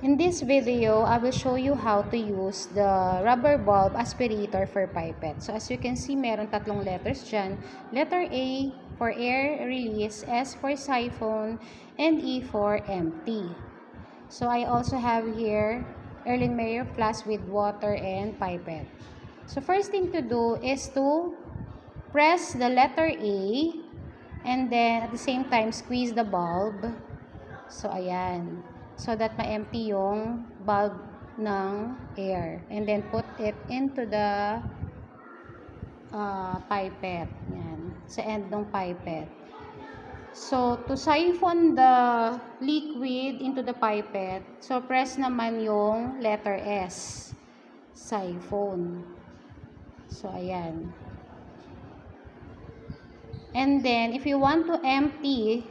In this video, I will show you how to use the rubber bulb aspirator for pipette. So as you can see, meron tatlong letters dyan. Letter A for air release, S for siphon, and E for empty. So I also have here Erlenmeyer flask with water and pipette. So first thing to do is to press the letter A and then at the same time squeeze the bulb. So ayan. So that ma-empty yung bulb ng air. And then put it into the pipette. Yan. Sa end ng pipette. So, to siphon the liquid into the pipette, so press naman yung letter S. Siphon. So, ayan. And then, if you want to empty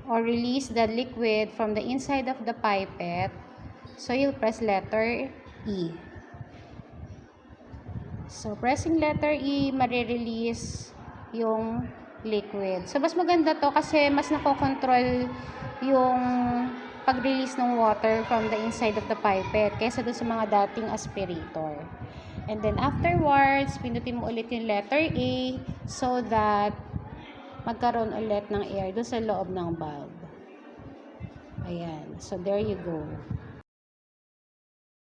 or release the liquid from the inside of the pipette, so you'll press letter E. So, pressing letter E, marirelease yung liquid. So, mas maganda to kasi mas nakokontrol yung pag-release ng water from the inside of the pipette kaysa dun sa mga dating aspirator. And then, afterwards, pinutin mo ulit yung letter A so that magkaroon ulit ng air doon sa loob ng bulb. Ayan. So, there you go.